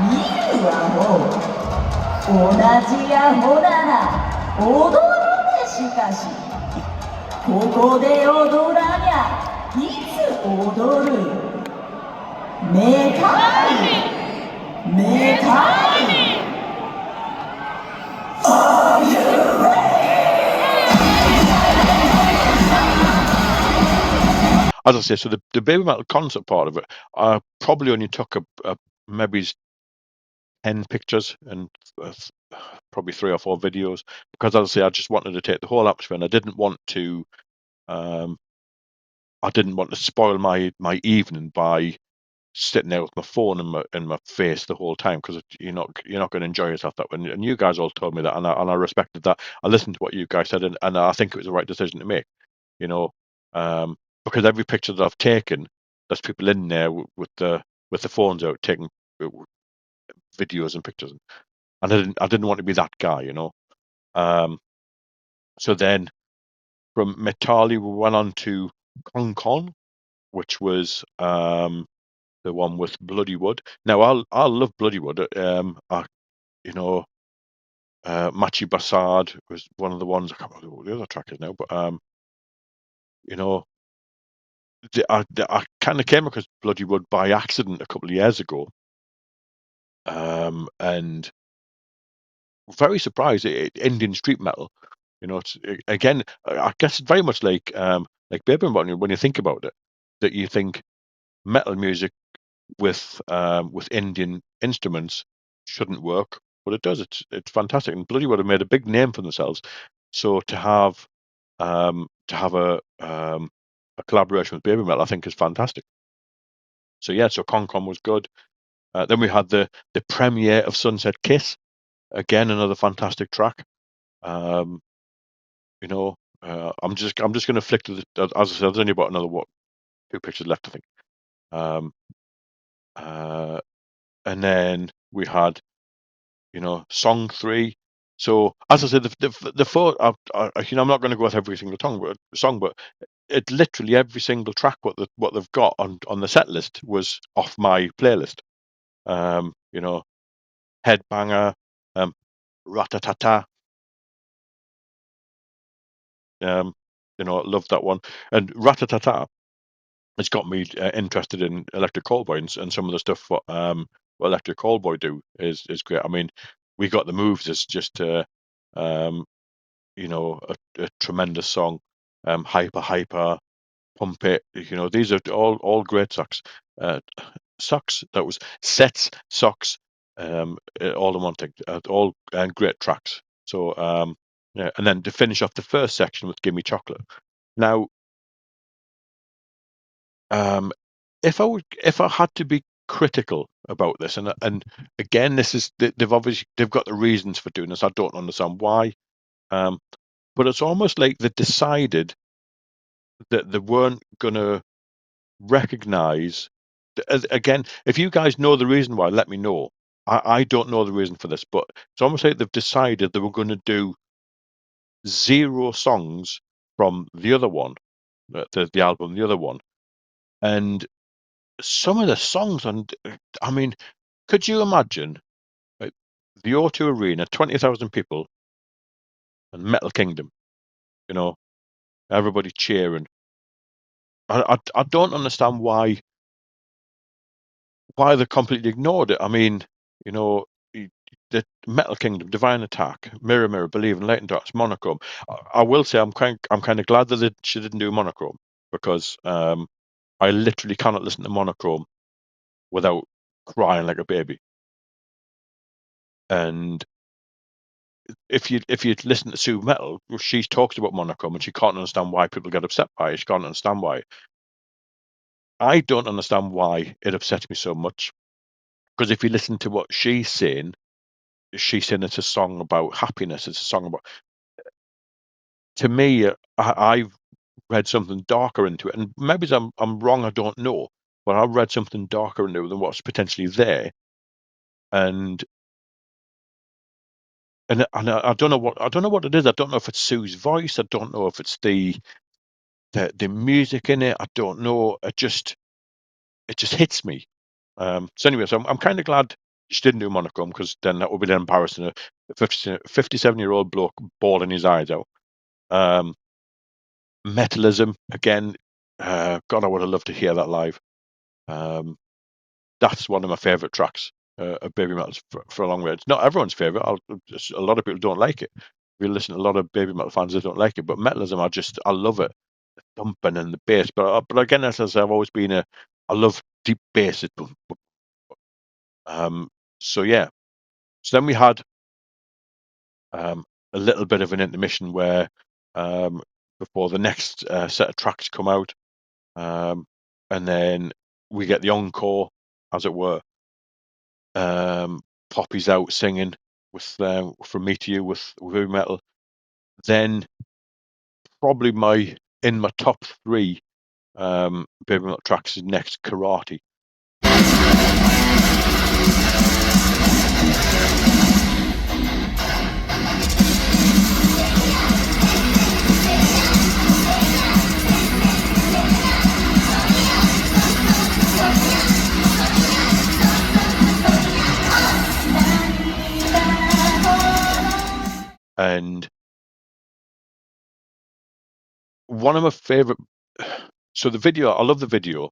見るわも同じアホなら踊るでしかしここで踊らにゃいつ踊るメタルメタル Are you as I say, so the Babymetal Concert part of it, I probably only took maybe 10 pictures and probably 3 or 4 videos, because as I say, I just wanted to take the whole atmosphere, and um, I didn't want to spoil my evening by sitting there with my phone in my face the whole time, because you're not going to enjoy yourself that way. And you guys all told me that, and I respected that. I listened to what you guys said, and I think it was the right decision to make. You know, because every picture that I've taken, there's people in there with the phones out taking videos and pictures, and I didn't want to be that guy. Um, so then from Metali we went on to Con, which was the one with Bloody Wood. Now I love Bloody Wood. You know, Machi Bassard was one of the ones. I can't remember what the other track is now, but you know, I kind of came across Bloody Wood by accident a couple of years ago, and very surprised. Indian street metal. It's again, I guess it's very much like Baby Metal when you think about it, that you think metal music with Indian instruments shouldn't work, but it does. It's fantastic, and Bloody Wood have made a big name for themselves. So to have a collaboration with Baby Metal, I think is fantastic. So yeah, so Con was good. Then we had the premiere of Sunset Kiss, again, another fantastic track. Um, you know, I'm just going to flick to the, as I said, there's only about another what 2 pictures left, I think. Um, uh, and then we had, song 3. So as I said, the four, I'm not going to go with every single song, but it literally every single track what they've got on the set list was off my playlist. You know, Headbanger, um, Ratatata, um, love that one. And Ratatata has got me interested in Electric Callboy, and some of the stuff what Electric Callboy do is great. I mean, We Got the Moves is just um, a tremendous song. Hyper Hyper, Pump It, these are all great socks. Socks, that was Sets, Socks, all in one thing. All great tracks. So yeah, and then to finish off the first section with Gimme Chocolate. Now, um, if I had to be critical about this, and again, this is they've got the reasons for doing this. I don't understand why, um, but it's almost like they decided that they weren't gonna recognize. Again, if you guys know the reason why, let me know. I don't know the reason for this, but it's almost like they've decided they were going to do 0 songs from the other one, the album, the other one, and some of the songs. And I mean, could you imagine the O2 Arena, 20,000 people, and Metal Kingdom? You know, everybody cheering. I don't understand why they completely ignored it. I mean, you know, the Metal Kingdom, Divine Attack, Mirror Mirror, Believe in Leighton Darkness, Monochrome. I will say I'm kind of glad that she didn't do Monochrome, because I literally cannot listen to Monochrome without crying like a baby. And if you listen to Sue Metal, she talks about Monochrome and she can't understand why people get upset by it. She can't understand why. I don't understand why it upsets me so much, because if you listen to what she's saying it's a song about happiness. It's a song about. To me, I've read something darker into it, and maybe I'm wrong. I don't know, but I've read something darker into it than what's potentially there, and I don't know what it is. I don't know if it's Sue's voice. I don't know if it's the music in it. I don't know. It just hits me. So anyway, I'm kind of glad she didn't do Monochrome, because then that would be embarrassing a 57-year-old bloke bawling his eyes out. Metalism again. God, I would have loved to hear that live. Um, that's one of my favourite tracks of Babymetal for a long way. It's not everyone's favourite. A lot of people don't like it. If you listen to a lot of Babymetal fans, they don't like it. But Metalism, I love it. The thumping and the bass. But again, as I said, I've always been I love deep bass. Um, so yeah. So then we had um, a little bit of an intermission where um, before the next set of tracks come out. And then we get the encore, as it were. Poppy's out singing with From Me to You with Babymetal. Then probably in my top 3 Babymetal tracks is next Karate. And one of my favorite. So the video, I love the video.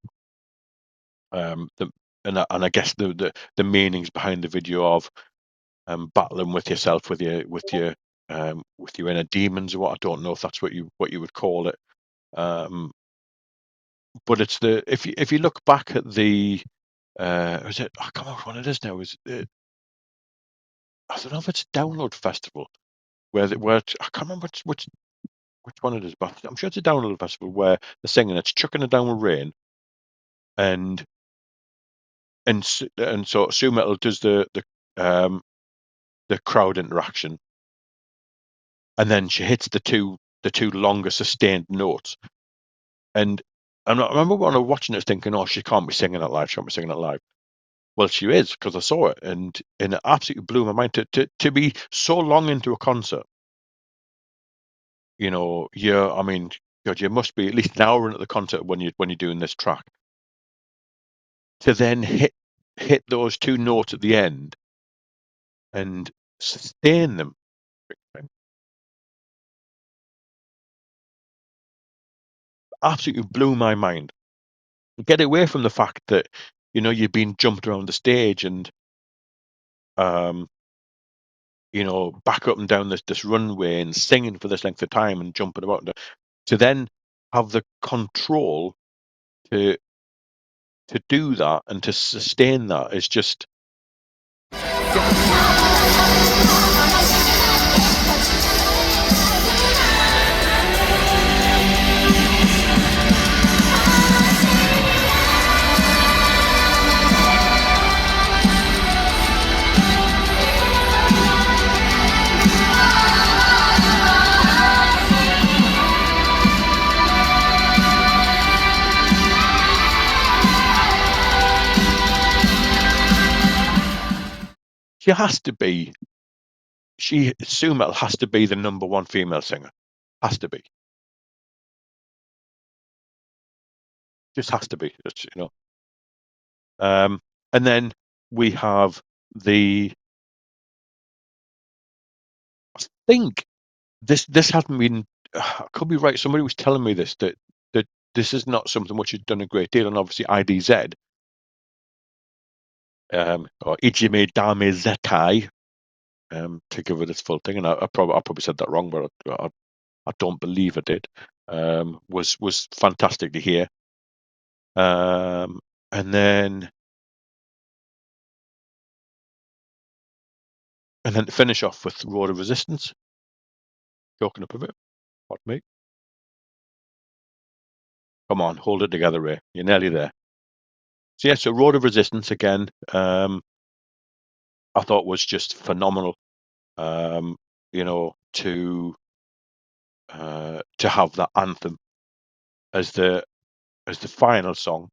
The and I guess the meanings behind the video of battling with yourself, with your inner demons, or what. I don't know if that's what you would call it. But it's if you look back at the is it, I can't remember what it is now. I don't know if it's Download Festival I can't remember which one it is, but I'm sure it's a Download Festival where they're singing. It's chucking it down with rain, and and so Sue Metal does the the crowd interaction, and then she hits the two longer sustained notes. And I remember when I was watching it thinking, oh, she can't be singing it live, she can't be singing it live. Well, she is, because I saw it, and it absolutely blew my mind to be so long into a concert. You know, I mean, God, you must be at least an hour into the concert when you're doing this track. To then hit those two notes at the end and sustain them. Absolutely blew my mind. Get away from the fact that, you know, you've been jumped around the stage and um you know, back up and down this runway and singing for this length of time and jumping about, to then have the control to do that and to sustain that is just, she has to be, Sue Metal has to be the number one female singer. Has to be. Just has to be. It's, you know. And then we have I think this hasn't been, I could be right, somebody was telling me this, that this is not something which has done a great deal, and obviously IDZ, or Ijime Dame Zetai, to give it its full thing, and I probably said that wrong, but I don't believe I did. Was fantastic to hear. And then to finish off with Road of Resistance, choking up a bit. What, mate? Come on, hold it together, Ray. You're nearly there. So yeah, so Road of Resistance again. I thought was just phenomenal. You know, to have that anthem as the final song,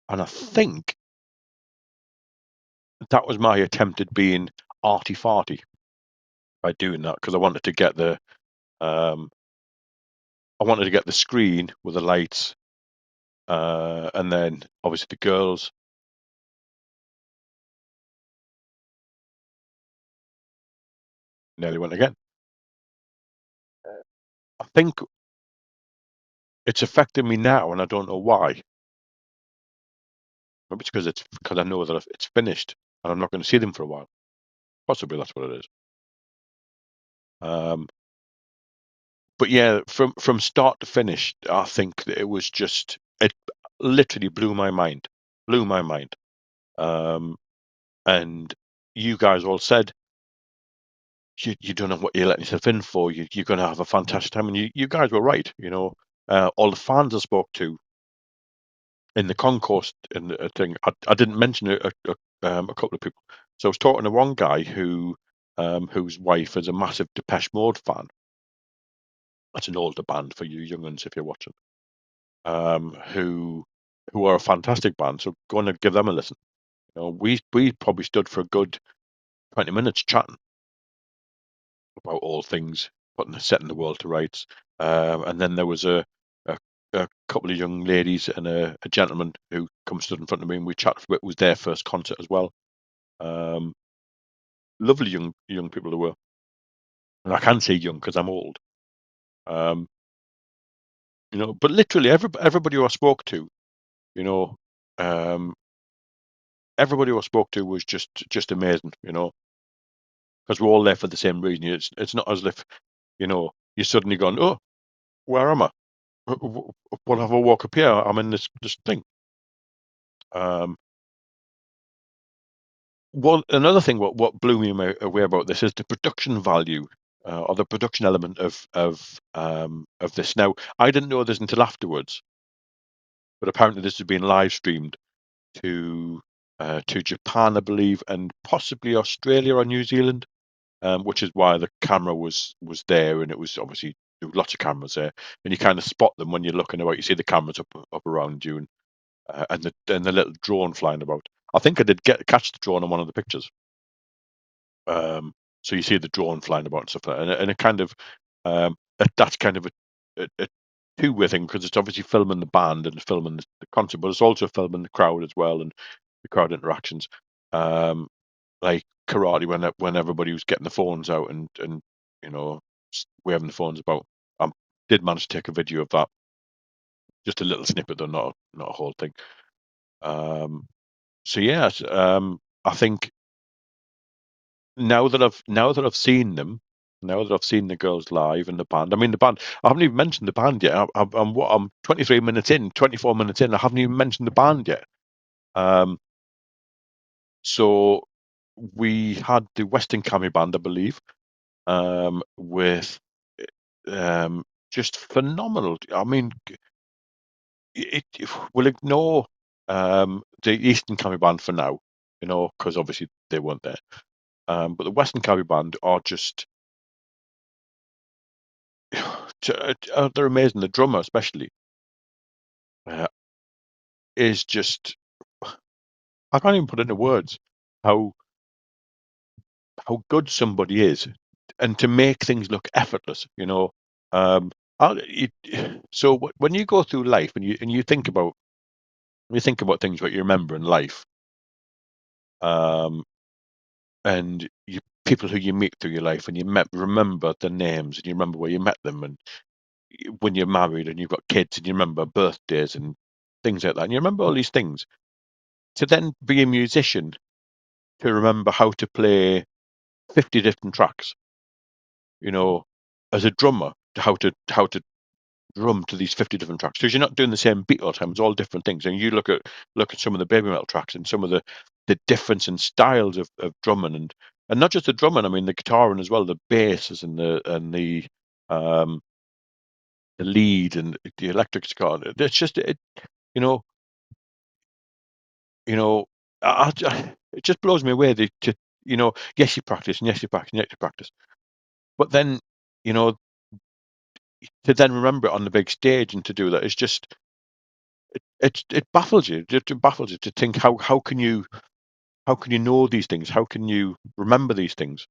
and I think that was my attempt at being arty farty by doing that, because I wanted to get the screen with the lights, and then obviously the girls. Nearly went again. I think it's affecting me now, and I don't know why. Maybe it's because I know that it's finished, and I'm not going to see them for a while. Possibly that's what it is. But yeah, from start to finish, I think that it was just, it literally blew my mind. Blew my mind. And you guys all said you don't know what you're letting yourself in for. You're going to have a fantastic time, and you guys were right. You know, all the fans I spoke to in the concourse and the thing. I didn't mention a couple of people. So I was talking to one guy whose wife is a massive Depeche Mode fan. That's an older band for you young uns if you're watching. Who are a fantastic band. So go on and give them a listen. You know, we probably stood for a good 20 minutes chatting about all things, setting the world to rights. And then there was a couple of young ladies and a gentleman who stood in front of me, and we chatted for a bit. It was their first concert as well. Lovely young people they were, and I can say young because I'm old. You know, but literally everybody who I spoke to, you know, everybody who I spoke to was just amazing. You know, because we're all there for the same reason. It's not as if, you know, you're suddenly gone, oh, where am I? What have I walk up here? I'm in this thing. Another thing, what blew me away about this is the production value, or the production element of this. Now, I didn't know this until afterwards, but apparently this has been live streamed to to Japan, I believe, and possibly Australia or New Zealand, which is why the camera was there, and it was obviously there were lots of cameras there, and you kind of spot them when you're looking about. You see the cameras up around you, and the little drone flying about. I think I did catch the drone on one of the pictures. Um, so you see the drone flying about and stuff like that, and it kind of that's kind of a two-way thing because it's obviously filming the band and filming the concert, but it's also filming the crowd as well and the crowd interactions. Um, like karate when everybody was getting the phones out and you know waving the phones about. I did manage to take a video of that, just a little snippet though, not a whole thing. Um, so yes, I think now that I've seen them, now that I've seen the girls live and the band. I mean, the band. I haven't even mentioned the band yet. I'm 23 minutes in, 24 minutes in. I haven't even mentioned the band yet. Um, so we had the Western Cami band, I believe, with just phenomenal. I mean, we'll ignore the Eastern Cami band for now, because obviously they weren't there. But the Western Cami band are just they're amazing. The drummer, especially, uh, is just I can't even put into words how good somebody is, and to make things look effortless. Um, so when you go through life and you think about things what you remember in life, um, and people who you meet through your life, and remember the names, and you remember where you met them, and when you're married and you've got kids, and you remember birthdays and things like that, and you remember all these things. To then be a musician, to remember how to play 50 different tracks, you know, as a drummer, how to drum to these 50 different tracks, because you're not doing the same beat all the time. It's all different things. And you look at some of the baby metal tracks and some of the difference in styles of drumming, and not just the drumming. I mean the guitar and as well the basses and um the lead and the electric guitar. It's just you know you know it just blows me away. Yes, you practice, and yes, you practice, and yes, you practice, but then you know to then remember it on the big stage and to do that is just it baffles you. It baffles you to think how can you know these things? How can you remember these things?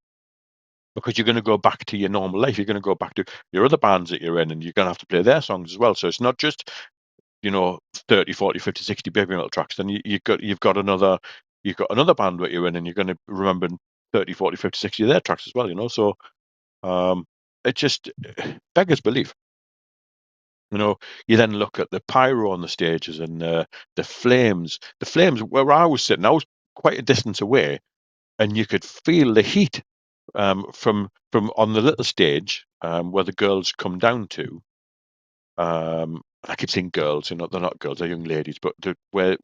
Because you're going to go back to your normal life. You're going to go back to your other bands that you're in, and you're going to have to play their songs as well. So it's not just 30, 40, 50, 60 baby metal tracks. Then you've got another band that you're in, and you're going to remember 30, 40, 50, 60 of their tracks as well. So um, it just beggars belief. You then look at the pyro on the stages and the flames. The flames where I was sitting, I was quite a distance away, and you could feel the heat from on the little stage where the girls come down to. I keep saying girls, they're not girls, they're young ladies, but where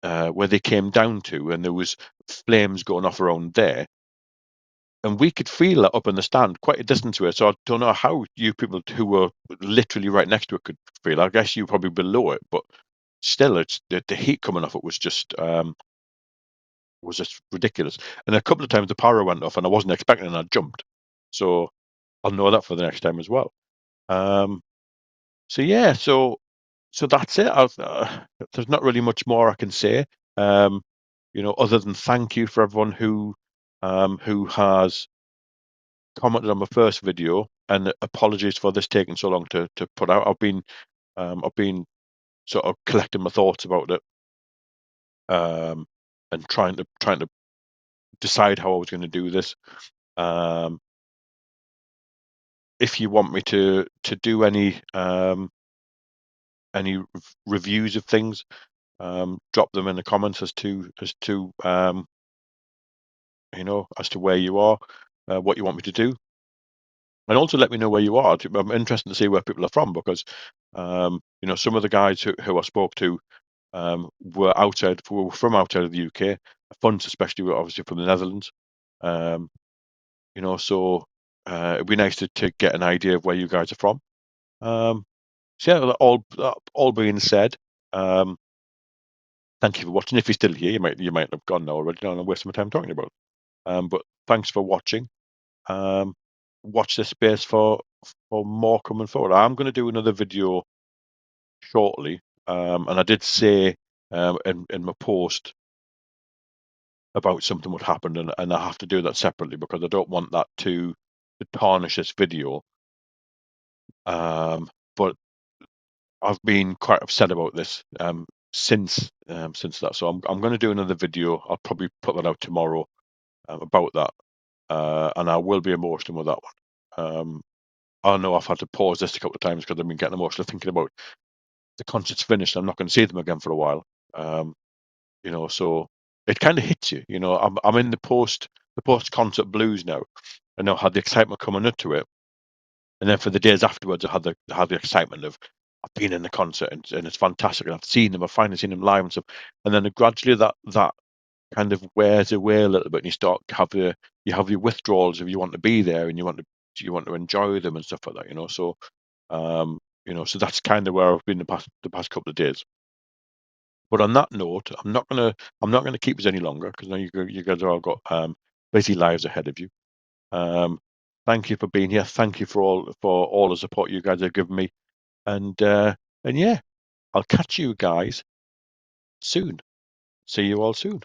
they came down to, and there was flames going off around there, and we could feel it up in the stand, quite a distance away. So I don't know how you people who were literally right next to it could feel. I guess you probably below it, but still, it's the heat coming off it was just ridiculous. And a couple of times the power went off, and I wasn't expecting, and I jumped. So I'll know that for the next time as well. Um, so yeah, so that's it. There's not really much more I can say, um, other than thank you for everyone who has commented on my first video, and apologies for this taking so long to put out. I've been sort of collecting my thoughts about it, um, and trying to decide how I was going to do this. Um, if you want me to do any reviews of things, drop them in the comments as to where you are, what you want me to do, and also let me know where you are. I'm interested to see where people are from, because some of the guys who I spoke to were from outside of the UK. Funds especially were obviously from the Netherlands. Um, so it'd be nice to get an idea of where you guys are from. So yeah, all being said, um, thank you for watching. If you're still here, you might have gone now already. Don't waste my time talking about it. But thanks for watching. Watch this space for more coming forward. I'm going to do another video shortly, and I did say in my post about something what happened, and I have to do that separately because I don't want that to tarnish this video. But I've been quite upset about this since that. So I'm going to do another video. I'll probably put that out tomorrow about that, and I will be emotional with that one. I know I've had to pause this a couple of times because I've been getting emotional thinking about the concert's finished. I'm not going to see them again for a while. So it kind of hits you. I'm in the post concert blues now. I know I had the excitement coming up to it, and then for the days afterwards, I had the excitement of I've been in the concert and it's fantastic. And I've seen them. I've finally seen them live and stuff. And then gradually that kind of wears away a little bit, and you have your withdrawals if you want to be there and you want to enjoy them and stuff like that. So that's kind of where I've been the past couple of days. But on that note, I'm not gonna keep this any longer because I know you guys have all got busy lives ahead of you. Um, Thank you for being here. Thank you for all the support you guys have given me, and yeah, I'll catch you guys soon. See you all soon.